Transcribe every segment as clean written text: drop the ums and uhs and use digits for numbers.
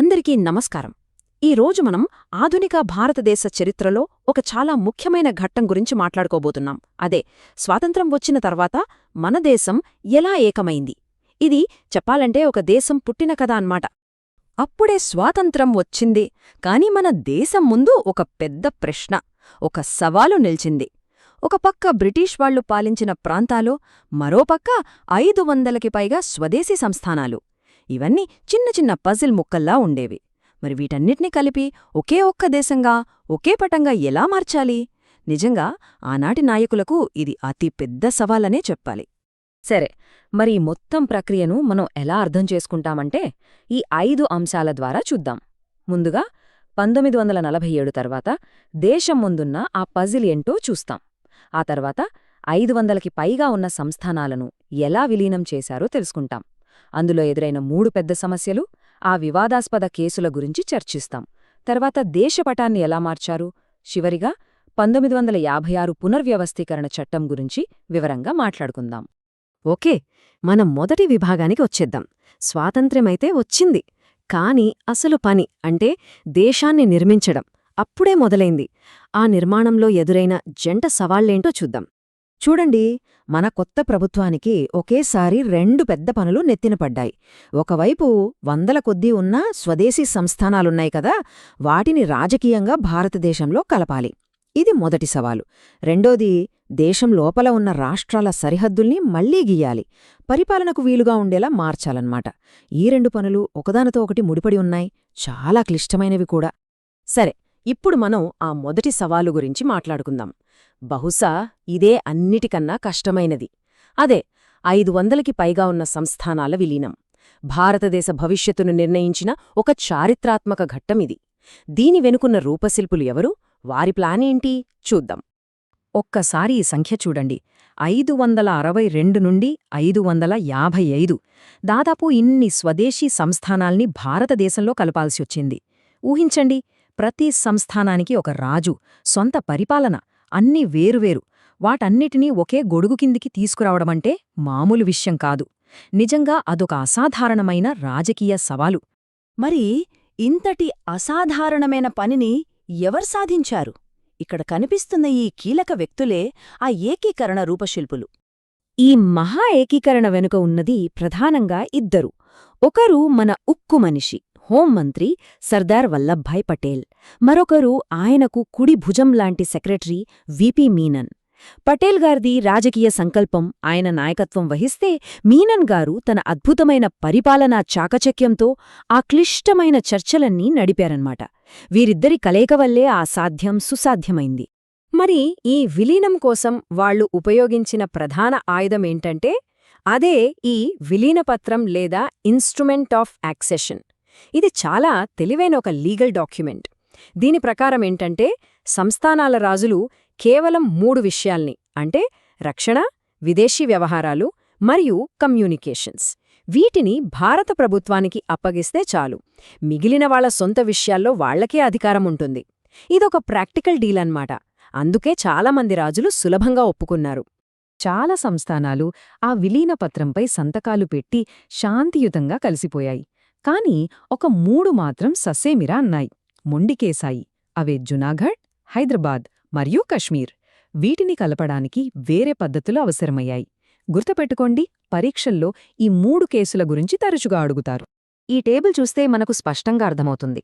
అందరికీ నమస్కారం. ఈరోజు మనం ఆధునిక భారతదేశ చరిత్రలో ఒక చాలా ముఖ్యమైన ఘట్టం గురించి మాట్లాడుకోబోతున్నాం. అదే స్వాతంత్ర్యం వచ్చిన తర్వాత మన దేశం ఎలా ఏకమైంది. ఇది చెప్పాలంటే ఒక దేశం పుట్టిన కథ అన్నమాట. అప్పుడే స్వాతంత్ర్యం వచ్చింది, కాని మన దేశం ముందు ఒక పెద్ద ప్రశ్న, ఒక సవాలు నిల్చింది. ఒక పక్క బ్రిటిష్ వాళ్లు పాలించిన ప్రాంతాలు, మరోపక్క 500కి పైగా స్వదేశీ సంస్థానాలు. ఇవన్నీ చిన్న చిన్న పజిల్ ముక్కల్లా ఉండేవి. మరి వీటన్నిటినీ కలిపి ఒకే ఒక్క దేశంగా, ఒకే పటంగా ఎలా మార్చాలి? నిజంగా ఆనాటి నాయకులకు ఇది అతి పెద్ద సవాలనే చెప్పాలి. సరే, మరి మొత్తం ప్రక్రియను మనం ఎలా అర్థం చేసుకుంటామంటే ఈ 5 అంశాల ద్వారా చూద్దాం. ముందుగా 1947 తర్వాత దేశం ముందున్న ఆ పజిల్ ఏంటో చూస్తాం. ఆ తర్వాత 500కి పైగా ఉన్న సంస్థానాలను ఎలా విలీనం చేశారో తెలుసుకుంటాం. అందులో ఎదురైన 3 పెద్ద సమస్యలు, ఆ వివాదాస్పద కేసుల గురించి చర్చిస్తాం. తర్వాత దేశపటాన్ని ఎలా మార్చారు, చివరిగా 1956 పునర్వ్యవస్థీకరణ చట్టం గురించి వివరంగా మాట్లాడుకుందాం. ఓకే, మనం మొదటి విభాగానికి వచ్చేద్దాం. స్వాతంత్ర్యమైతే వచ్చింది, కాని అసలు పని అంటే దేశాన్ని నిర్మించడం అప్పుడే మొదలైంది. ఆ నిర్మాణంలో ఎదురైన జంట సవాళ్లేంటో చూద్దాం. చూడండి, మన కొత్త ప్రభుత్వానికి ఒకేసారి 2 పెద్ద పనులు నెత్తినపడ్డాయి. ఒకవైపు 100ల కొద్దీ ఉన్న స్వదేశీ సంస్థానాలున్నాయి కదా, వాటిని రాజకీయంగా భారతదేశంలో కలపాలి. ఇది మొదటి సవాలు. రెండోది, దేశం లోపల ఉన్న రాష్ట్రాల సరిహద్దుల్ని మళ్లీ గీయాలి, పరిపాలనకు వీలుగా ఉండేలా మార్చాలన్నమాట. ఈ 2 పనులు ఒకదానితో ఒకటి ముడిపడి ఉన్నాయి, చాలా క్లిష్టమైనవి కూడా. సరే, ఇప్పుడు మనం ఆ మొదటి సవాలు గురించి మాట్లాడుకుందాం. బహుశా ఇదే అన్నిటికన్నా కష్టమైనది. అదే 500కి పైగా ఉన్న సంస్థానాల విలీనం. భారతదేశ భవిష్యత్తును నిర్ణయించిన ఒక చారిత్రాత్మక ఘట్టమిది. దీని వెనుకున్న రూపశిల్పులు ఎవరు, వారి ప్లానేంటి చూద్దాం. ఒక్కసారి ఈ సంఖ్య చూడండి, 562 నుండి 555. దాదాపు ఇన్ని స్వదేశీ సంస్థానాల్ని భారతదేశంలో కలపాల్సి వచ్చింది. ఊహించండి, ప్రతి సంస్థానానికి ఒక రాజు, సొంత పరిపాలన, అన్నీ వేరువేరు. వాటన్నిటినీ ఒకే గొడుగు కిందికి తీసుకురావడమంటే మామూలు విషయం కాదు. నిజంగా అదొక అసాధారణమైన రాజకీయ సవాలు. మరి ఇంతటి అసాధారణమైన పనిని ఎవరు సాధించారు? ఇక్కడ కనిపిస్తున్న ఈ కీలక వ్యక్తులే ఆ ఏకీకరణ రూపశిల్పులు. ఈ మహా ఏకీకరణ వెనుక ఉన్నది ప్రధానంగా ఇద్దరు. ఒకరు మన ఉక్కు మనిషి, హోంమంత్రి సర్దార్ వల్లభాయ్ పటేల్. మరొకరు ఆయనకు కుడి భుజం లాంటి సెక్రటరీ విపి మీనన్. పటేల్ గారిది రాజకీయ సంకల్పం, ఆయన నాయకత్వం వహిస్తే, మీనన్ గారు తన అద్భుతమైన పరిపాలనా చాకచక్యంతో ఆ క్లిష్టమైన చర్చలన్నీ నడిపారన్నమాట. వీరిద్దరి కలయిక వల్లే ఆ సాధ్యం సుసాధ్యమైంది. మరి ఈ విలీనం కోసం వాళ్లు ఉపయోగించిన ప్రధాన ఆయుధమేంటంటే అదే ఈ విలీనపత్రం లేదా ఇన్స్ట్రుమెంట్ ఆఫ్ యాక్సెషన్. ఇది చాలా తెలివైన ఒక లీగల్ డాక్యుమెంట్. దీని ప్రకారమేంటంటే సంస్థానాల రాజులు కేవలం 3 విషయాల్ని, అంటే రక్షణ, విదేశీ వ్యవహారాలు మరియు కమ్యూనికేషన్స్, వీటిని భారత ప్రభుత్వానికి అప్పగిస్తే చాలు. మిగిలిన వాళ్ల సొంత విషయాల్లో వాళ్లకే అధికారముంటుంది. ఇదొక ప్రాక్టికల్ డీల్ అన్నమాట. అందుకే చాలామంది రాజులు సులభంగా ఒప్పుకున్నారు. చాలా సంస్థానాలు ఆ విలీనపత్రంపై సంతకాలు పెట్టి శాంతియుతంగా కలిసిపోయాయి. కాని ఒక 3 మాత్రం ససేమిరా అన్నాయి, మొండికేశాయి. అవే జునాగఢ్, హైదరాబాద్ మరియు కశ్మీర్. వీటిని కలపడానికి వేరే పద్ధతులు అవసరమయ్యాయి. గుర్తుపెట్టుకోండి, పరీక్షల్లో ఈ 3 కేసుల గురించి తరచుగా అడుగుతారు. ఈ టేబుల్ చూస్తే మనకు స్పష్టంగా అర్థమవుతుంది.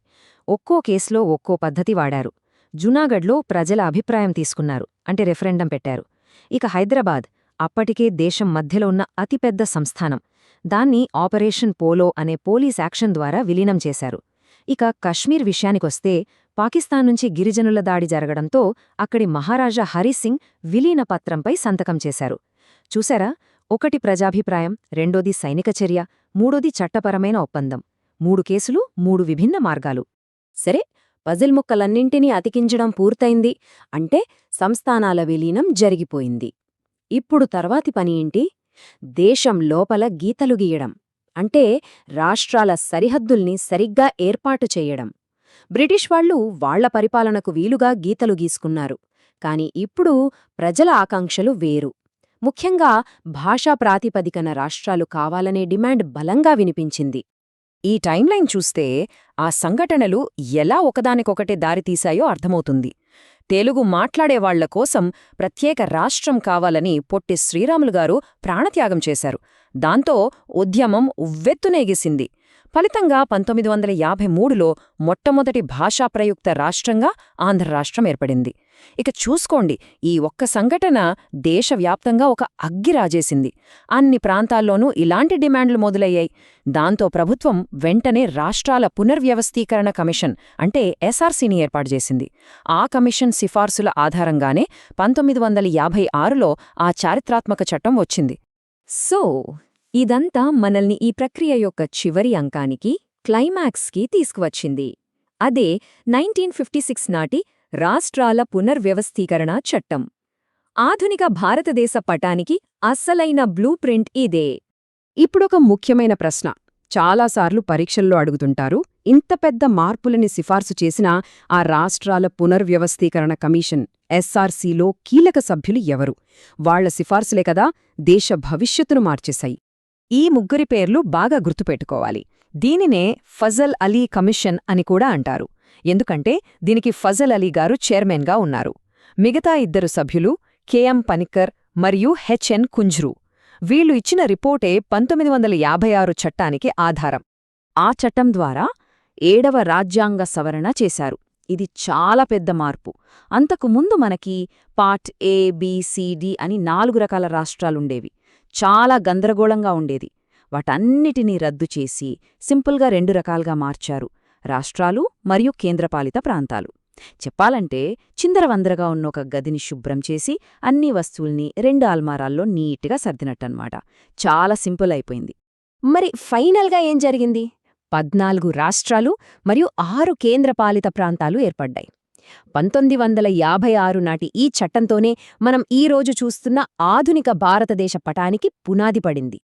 ఒక్కో కేసులో ఒక్కో పద్ధతి వాడారు. జునాగఢ్లో ప్రజల అభిప్రాయం తీసుకున్నారు, అంటే రెఫరెండం పెట్టారు. ఇక హైదరాబాద్ అప్పటికే దేశం మధ్యలో ఉన్న అతిపెద్ద సంస్థానం. దాన్ని ఆపరేషన్ పోలో అనే పోలీస్ యాక్షన్ ద్వారా విలీనం చేశారు. ఇక కశ్మీర్ విషయానికొస్తే, పాకిస్తాన్ నుంచి గిరిజనుల దాడి జరగడంతో అక్కడి మహారాజా హరిసింగ్ విలీన పత్రంపై సంతకం చేశారు. చూశారా, ఒకటి ప్రజాభిప్రాయం, రెండోది సైనిక చర్య, మూడోది చట్టపరమైన ఒప్పందం. 3 కేసులు, 3 విభిన్న మార్గాలు. సరే, పజిల్ ముక్కలన్నింటినీ అతికించడం పూర్తయింది, అంటే సంస్థానాల విలీనం జరిగిపోయింది. ఇప్పుడు తర్వాతి పని ఏంటి? దేశం లోపల గీతలు గీయడం, అంటే రాష్ట్రాల సరిహద్దుల్ని సరిగ్గా ఏర్పాటు చెయ్యడం. బ్రిటిష్ వాళ్లు వాళ్ల పరిపాలనకు వీలుగా గీతలు గీసుకున్నారు. కాని ఇప్పుడు ప్రజల ఆకాంక్షలు వేరు. ముఖ్యంగా భాషా ప్రాతిపదికన రాష్ట్రాలు కావాలనే డిమాండ్ బలంగా వినిపించింది. ఈ టైంలైన్ చూస్తే ఆ సంఘటనలు ఎలా ఒకదానికొకటి దారితీశాయో అర్థమవుతుంది. తెలుగు మాట్లాడేవాళ్ల కోసం ప్రత్యేక రాష్ట్రం కావాలని పొట్టి శ్రీరాములుగారు ప్రాణత్యాగం చేశారు. దాంతో ఉద్యమం ఉవ్వెత్తునేగిసింది. ఫలితంగా 1953లో మొట్టమొదటి భాషాప్రయుక్త రాష్ట్రంగా ఆంధ్రరాష్ట్రం ఏర్పడింది. ఇక చూసుకోండి, ఈ ఒక్క సంఘటన దేశవ్యాప్తంగా ఒక అగ్గి రాజేసింది. అన్ని ప్రాంతాల్లోనూ ఇలాంటి డిమాండ్లు మొదలయ్యాయి. దాంతో ప్రభుత్వం వెంటనే రాష్ట్రాల పునర్వ్యవస్థీకరణ కమిషన్ అంటే ఎస్ఆర్సీని ఏర్పాటు చేసింది. ఆ కమిషన్ సిఫార్సుల ఆధారంగానే 1956లో ఆ చారిత్రాత్మక చట్టం వచ్చింది. సో ఇదంతా మనల్ని ఈ ప్రక్రియ యొక్క చివరి అంకానికి, క్లైమాక్స్కి తీసుకువచ్చింది. అదే 1956 నాటి రాష్ట్రాల పునర్వ్యవస్థీకరణ చట్టం. ఆధునిక భారతదేశ పటానికి అస్సలైన బ్లూ ప్రింట్ ఇదే. ఇప్పుడొక ముఖ్యమైన ప్రశ్న చాలాసార్లు పరీక్షల్లో అడుగుతుంటారు. ఇంత పెద్ద మార్పులని సిఫార్సు చేసిన ఆ రాష్ట్రాల పునర్వ్యవస్థీకరణ కమిషన్ ఎస్ఆర్సీలో కీలక సభ్యులు ఎవరు? వాళ్ల సిఫార్సులే కదా దేశ భవిష్యత్తును మార్చేశాయి. ఈ ముగ్గురి పేర్లు బాగా గుర్తుపెట్టుకోవాలి. దీనినే ఫజల్ అలీ కమిషన్ అని కూడా అంటారు. ఎందుకంటే దీనికి ఫజల్ అలీ గారు చైర్మన్గా ఉన్నారు. మిగతా ఇద్దరు సభ్యులు కెఎం పనిక్కర్ మరియు హెచ్ఎన్ కుంజ్రు. వీళ్లు ఇచ్చిన రిపోర్టే 1956 చట్టానికి ఆధారం. ఆ చట్టం ద్వారా 7వ రాజ్యాంగ సవరణ చేశారు. ఇది చాలా పెద్ద మార్పు. అంతకుముందు మనకి part A, B, C, D అని 4 రకాల రాష్ట్రాలుండేవి. చాలా గందరగోళంగా ఉండేది. వాటన్నిటినీ రద్దు చేసి సింపుల్గా 2 రకాలుగా మార్చారు: రాష్ట్రాలు మరియు కేంద్రపాలిత ప్రాంతాలు. చెప్పాలంటే చిందరవందరగా ఉన్న ఒక గదిని శుభ్రం చేసి అన్ని వస్తువుల్ని 2 అల్మారాల్లో నీట్గా సర్దినట్టన్నమాట. చాలా సింపుల్ అయిపోయింది. మరి ఫైనల్గా ఏం జరిగింది? 14 రాష్ట్రాలు మరియు 6 కేంద్రపాలిత ప్రాంతాలు ఏర్పడ్డాయి. 1956 నాటి ఈ చట్టంతోనే మనం ఈరోజు చూస్తున్న ఆధునిక భారతదేశ పటానికి పునాది పడింది.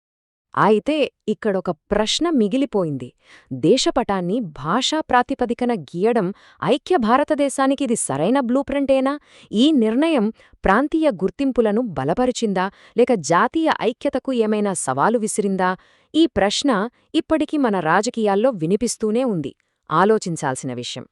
అయితే ఇక్కడొక ప్రశ్న మిగిలిపోయింది. దేశపటాన్ని భాషా ప్రాతిపదికన గీయడం ఐక్య భారతదేశానికి ఇది సరైన బ్లూప్రింటేనా? ఈ నిర్ణయం ప్రాంతీయ గుర్తింపులను బలపరిచిందా, లేక జాతీయ ఐక్యతకు ఏమైనా సవాలు విసిరిందా? ఈ ప్రశ్న ఇప్పటికీ మన రాజకీయాల్లో వినిపిస్తూనే ఉంది. ఆలోచించాల్సిన విషయం.